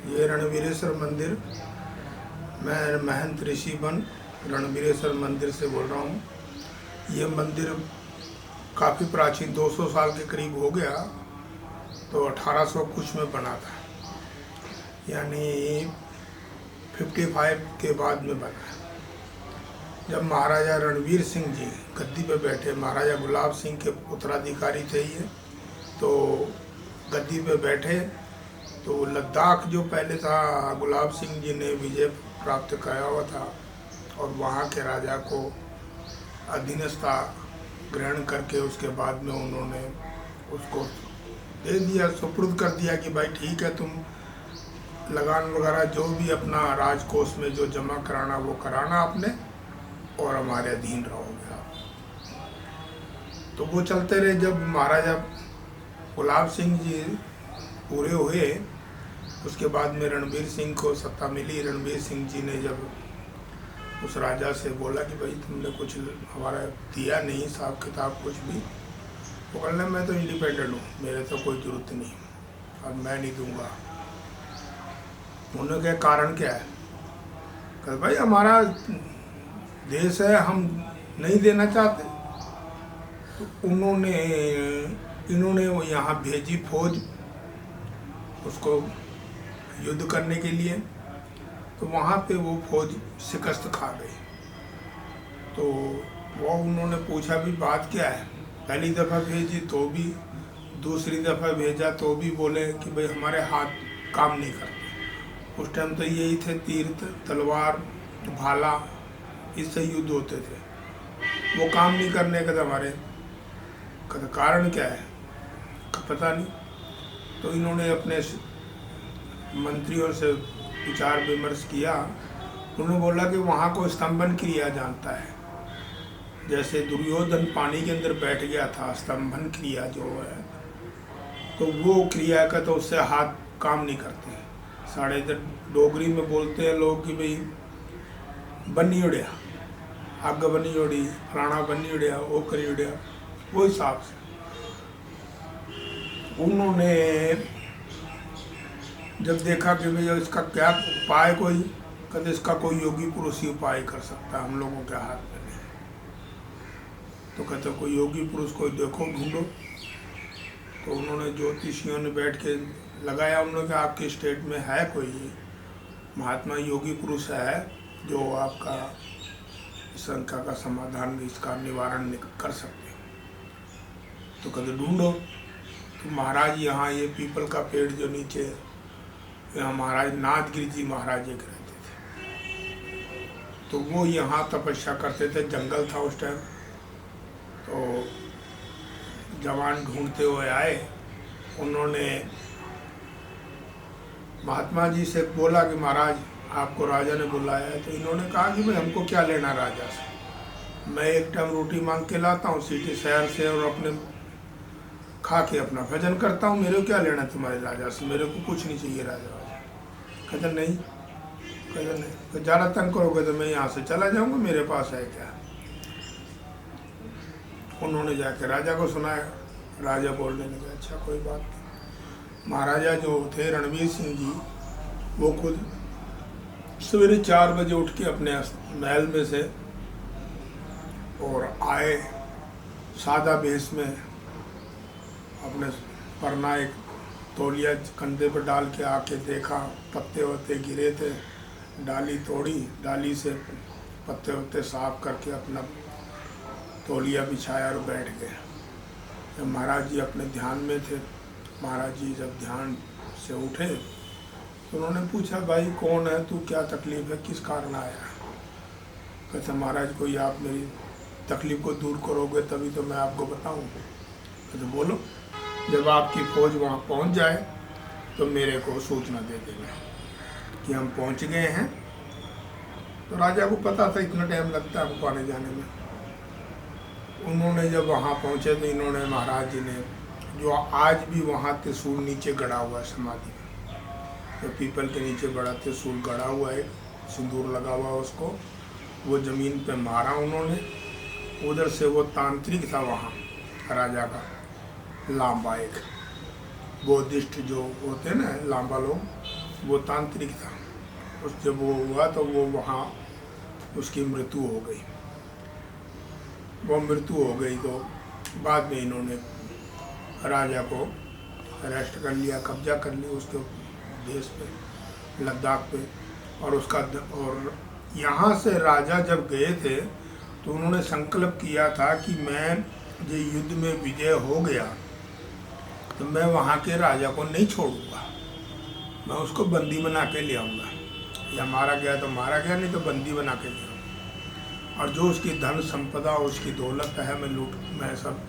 ये रणवीरेश्वर मंदिर, मैं महंत ऋषि बन रणवीरेश्वर मंदिर से बोल रहा हूँ। ये मंदिर काफ़ी प्राचीन 200 साल के करीब हो गया, तो 1800 कुछ में बना था, यानी 55 के बाद में बना। जब महाराजा रणवीर सिंह जी गद्दी पे बैठे, महाराजा गुलाब सिंह के उत्तराधिकारी थे ये, तो गद्दी पे बैठे तो लद्दाख जो पहले था गुलाब सिंह जी ने विजय प्राप्त किया हुआ था, और वहाँ के राजा को अधीनस्था ग्रहण करके उसके बाद में उन्होंने उसको दे दिया, सुपुर्द कर दिया कि भाई ठीक है, तुम लगान वगैरह जो भी अपना राजकोष में जो जमा कराना वो कराना आपने, और हमारे अधीन रहोगे आप। तो वो चलते रहे। जब महाराजा गुलाब सिंह जी पूरे हुए, उसके बाद में रणवीर सिंह को सत्ता मिली। रणवीर सिंह जी ने जब उस राजा से बोला कि भाई तुमने कुछ हमारा दिया नहीं, हिसाब किताब कुछ भी, वो कहने मैं तो इंडिपेंडेंट हूँ, मेरे तो कोई ज़रूरत नहीं, अब मैं नहीं दूंगा। उन्होंने कहा कारण क्या है? कहा भाई हमारा देश है, हम नहीं देना चाहते। तो इन्होंने वो यहाँ भेजी फौज उसको युद्ध करने के लिए, तो वहाँ पे वो फौज शिकस्त खा गई। तो वो उन्होंने पूछा भी बात क्या है, पहली दफ़ा भेजी तो भी, दूसरी दफ़ा भेजा तो भी बोले कि भाई हमारे हाथ काम नहीं करते। उस टाइम तो यही थे, तीर तलवार भाला, इससे युद्ध होते थे, वो काम नहीं करने का हमारे। कारण क्या है? पता नहीं। तो इन्होंने अपने मंत्रियों से विचार विमर्श किया। उन्होंने बोला कि वहाँ को स्तंभन क्रिया जानता है, जैसे दुर्योधन पानी के अंदर बैठ गया था, स्तंभन क्रिया जो है, तो वो क्रिया का तो उससे हाथ काम नहीं करते। साढ़े इधर डोगरी में बोलते हैं लोग कि भाई बनी उड़िया, आग बनी उड़ी, फलाना बनी उड़िया, वो करी उड़िया, वो हिसाब से उन्होंने जब देखा कि भैया इसका क्या उपाय, कोई कहते इसका कोई योगी पुरुष ही उपाय कर सकता है, हम लोगों के हाथ में नहीं। तो कहते कोई योगी पुरुष कोई देखो, ढूंढो। तो उन्होंने ज्योतिषियों ने बैठ के लगाया, उन्होंने कहा आपके स्टेट में है कोई महात्मा योगी पुरुष है जो आपका शंका का समाधान, इसका निवारण कर सकते हैं? तो कहते ढूंढो। तो महाराज यहाँ ये पीपल का पेड़ जो नीचे, यहाँ महाराज नाथगिरी जी महाराज एक रहते थे, तो वो यहाँ तपस्या करते थे, जंगल था उस टाइम। तो जवान ढूंढते हुए आए, उन्होंने महात्मा जी से बोला कि महाराज आपको राजा ने बुलाया है। तो इन्होंने कहा कि भाई हमको क्या लेना राजा से, मैं एक टाइम रोटी मांग के लाता हूँ सिटी शहर से, और अपने खा के अपना भजन करता हूँ, मेरे को क्या लेना तुम्हारे राजा से, मेरे को कुछ नहीं चाहिए राजा। कहते नहीं, कहते नहीं, तो ज़्यादा तंग करोगे तो मैं यहाँ से चला जाऊँगा, मेरे पास है क्या। उन्होंने जाके राजा को सुनाया, राजा बोलने लगे अच्छा कोई बात नहीं। महाराजा जो थे रणवीर सिंह जी, वो खुद सवेरे 4 बजे उठ के अपने महल में से और आए, सादा भेष में, अपने परना एक तौलिया कंधे पर डाल के आके देखा, पत्ते वत्ते गिरे थे, डाली तोड़ी, डाली से पत्ते वत्ते साफ करके अपना तौलिया बिछाया और बैठ गए। जब महाराज जी अपने ध्यान में थे, महाराज जी जब ध्यान से उठे तो उन्होंने पूछा भाई कौन है तू, क्या तकलीफ है, किस कारण आया? कहते महाराज कोई आप मेरी तकलीफ को दूर करोगे तभी तो मैं आपको बताऊँ। कहते बोलो। जब आपकी फौज वहाँ पहुँच जाए तो मेरे को सूचना दे देना कि हम पहुँच गए हैं। तो राजा को पता था इतना टाइम लगता है हमको आने जाने में। उन्होंने जब वहाँ पहुँचे तो इन्होंने महाराज जी ने, जो आज भी वहाँ त्रिशूल नीचे गड़ा हुआ है समाधि में, तो पीपल के नीचे बड़ा त्रिशूल गड़ा हुआ है, सिंदूर लगा हुआ उसको, वो ज़मीन पे मारा उन्होंने। उधर से वो तांत्रिक था वहाँ राजा का, लांबा, एक बुद्धिस्ट जो होते हैं ना लांबा लोग, वो तांत्रिक था। उस जब वो हुआ तो वो वहाँ उसकी मृत्यु हो गई। वो मृत्यु हो गई तो बाद में इन्होंने राजा को अरेस्ट कर लिया, कब्जा कर लिया उसके देश पे, लद्दाख पे। और यहाँ से राजा जब गए थे तो उन्होंने संकल्प किया था कि मैं ये युद्ध में विजय हो गया तो मैं वहाँ के राजा को नहीं छोड़ूंगा, मैं उसको बंदी बना के ले आऊँगा, या मारा गया तो मारा गया, नहीं तो बंदी बना के ले आऊँगा, और जो उसकी धन संपदा उसकी दौलत है मैं सब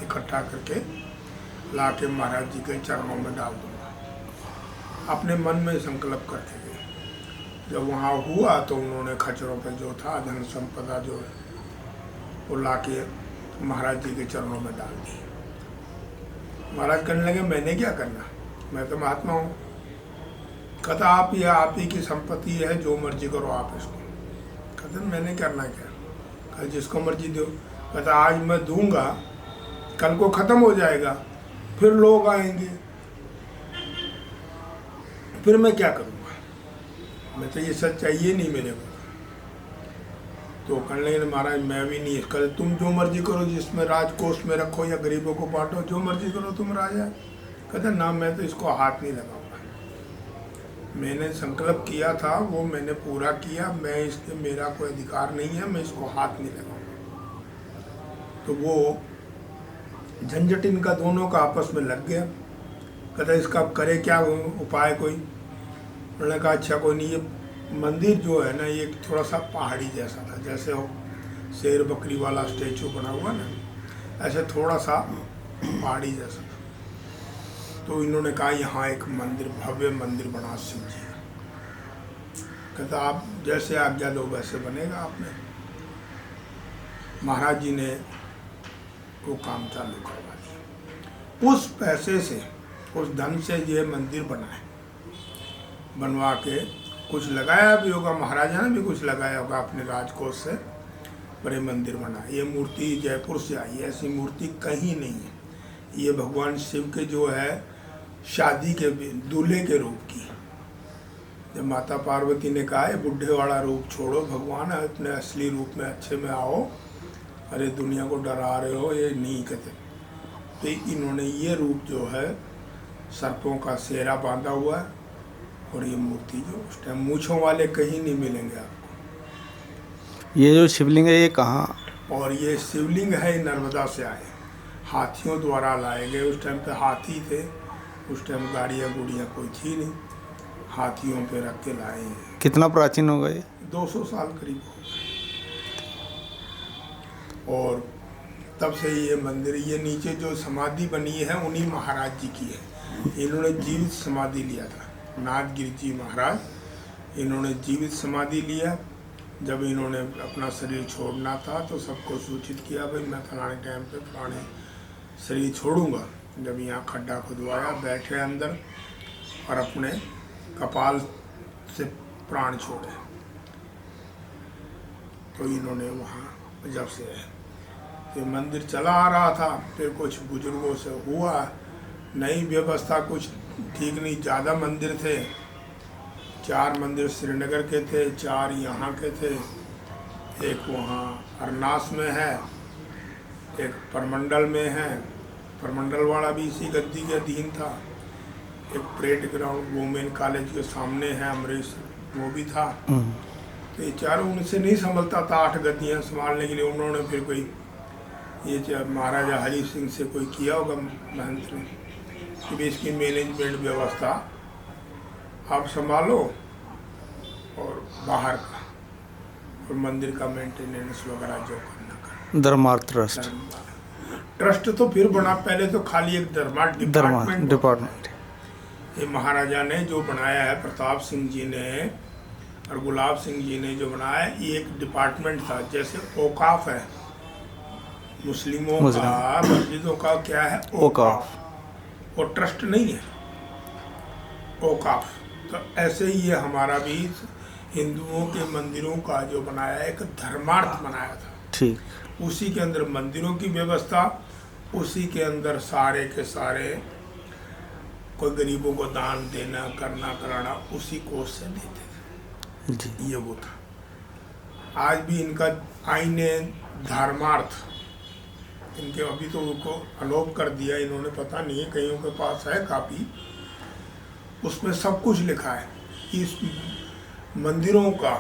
इकट्ठा करके ला के महाराज जी के चरणों में डाल दूँगा। अपने मन में संकल्प करके गए। जब वहाँ हुआ तो उन्होंने खच्चरों पे जो था धन संपदा जो वो ला के महाराज जी के चरणों में डाल दी। महाराज कहने लगे मैंने क्या करना, मैं तो महात्मा हूँ। कहता आप ही की संपत्ति है, जो मर्जी करो आप इसको। कहते मैंने करना क्या? कहा जिसको मर्जी दो। कहता आज मैं दूंगा, कल को ख़त्म हो जाएगा, फिर लोग आएंगे, फिर मैं क्या करूँगा? मैं तो ये सच चाहिए नहीं मेरे को। तो कहने लगे महाराज मैं भी नहीं। कहते तुम जो मर्जी करो, जिसमें राजकोष में रखो या गरीबों को बांटो, जो मर्जी करो तुम राजा। कहते ना मैं तो इसको हाथ नहीं लगाऊंगा, मैंने संकल्प किया था वो मैंने पूरा किया, मैं इसके मेरा कोई अधिकार नहीं है, मैं इसको हाथ नहीं लगाऊंगा। तो वो झंझट इनका दोनों का आपस में लग गया। कहता इसका करे क्या उपाय कोई? उन्होंने कहा अच्छा कोई नहीं, ये मंदिर जो है ना ये थोड़ा सा पहाड़ी जैसा था, जैसे वो शेर बकरी वाला स्टेचू बना हुआ ना, ऐसे थोड़ा सा पहाड़ी जैसा था। तो इन्होंने कहा यहाँ एक मंदिर, भव्य मंदिर बना शिव जी का। कहता आप जैसे आज्ञा दो वैसे बनेगा। आपने महाराज जी ने वो काम चालू करवा दिया। उस पैसे से, उस धन से ये मंदिर बनाए, बनवा के कुछ लगाया भी होगा, महाराजा ने भी कुछ लगाया होगा अपने राजकोष से, बड़े मंदिर बना। ये मूर्ति जयपुर से आई, ऐसी मूर्ति कहीं नहीं है। ये भगवान शिव के जो है शादी के दूल्हे के रूप की। जब माता पार्वती ने कहा है बुढ़े वाला रूप छोड़ो, भगवान अपने असली रूप में अच्छे में आओ, अरे दुनिया को डरा रहे हो, ये नहीं कहते। तो इन्होंने ये रूप जो है सर्पों का सेहरा बांधा हुआ है, और ये मूर्ति जो उस टाइम मूँछों वाले कहीं नहीं मिलेंगे आपको। ये जो शिवलिंग है ये कहाँ? और ये शिवलिंग है नर्मदा से आए, हाथियों द्वारा लाए गए। उस टाइम पे हाथी थे, उस टाइम गाड़ियाँ गुड़ियाँ कोई थी नहीं, हाथियों पे रख के लाए हैं। कितना प्राचीन होगा ये? 200 साल करीब हो गए। और तब से ये मंदिर, ये नीचे जो समाधि बनी है उन्हीं महाराज जी की है। इन्होंने जीवित समाधि लिया था, नाथगिरी जी महाराज, इन्होंने जीवित समाधि लिया। जब इन्होंने अपना शरीर छोड़ना था तो सबको सूचित किया भाई मैं फलाने टाइम पे फलाने शरीर छोड़ूंगा। जब यहाँ खड्डा खुदवाया, बैठे अंदर और अपने कपाल से प्राण छोड़े। तो इन्होंने वहाँ जब से ये मंदिर चला आ रहा था, फिर कुछ बुजुर्गों से हुआ नई व्यवस्था, कुछ ठीक नहीं, ज़्यादा मंदिर थे। 4 मंदिर श्रीनगर के थे, 4 यहाँ के थे, एक वहाँ अरनास में है, एक परमंडल में है, परमंडल वाला भी इसी गद्दी के अधीन था, एक परेड ग्राउंड वुमेन कॉलेज के सामने है अमरीश, वो भी था। तो ये चारों उनसे नहीं संभलता था 8 गद्दियाँ संभालने के लिए। उन्होंने फिर कोई ये महाराजा हरि सिंह से कोई किया होगा महंत ने कि भी इसकी मैनेजमेंट व्यवस्था आप संभालो और बाहर का और मंदिर का मेंटेनेंस वगैरह जो करना कर। धर्मार्थ ट्रस्ट, ट्रस्ट तो फिर बना, पहले तो खाली एक धर्मार्थ डिपार्टमेंट। ये महाराजा ने जो बनाया है, प्रताप सिंह जी ने और गुलाब सिंह जी ने जो बनाया, ये एक डिपार्टमेंट था। जैसे औकाफ है मुस्लिमों का, मस्जिदों का क्या है औकाफ, वो ट्रस्ट नहीं है, औकाफ। तो ऐसे ही ये हमारा भी हिंदुओं के मंदिरों का जो बनाया है, एक धर्मार्थ बनाया था। ठीक, उसी के अंदर मंदिरों की व्यवस्था, उसी के अंदर सारे के सारे कोई गरीबों को दान देना करना कराना उसी कोष से देते थे। जी। ये वो था। आज भी इनका आईने धर्मार्थ इनके अभी तो उनको अलोप कर दिया इन्होंने, पता नहीं है कईयों के पास है कापी, उसमें सब कुछ लिखा है। इस मंदिरों का,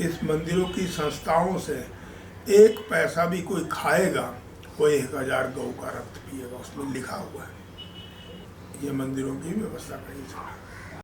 इस मंदिरों की संस्थाओं से एक पैसा भी कोई खाएगा, कोई 1000 गौ का रक्त पिएगा, उसमें लिखा हुआ है। ये मंदिरों की व्यवस्था कहीं से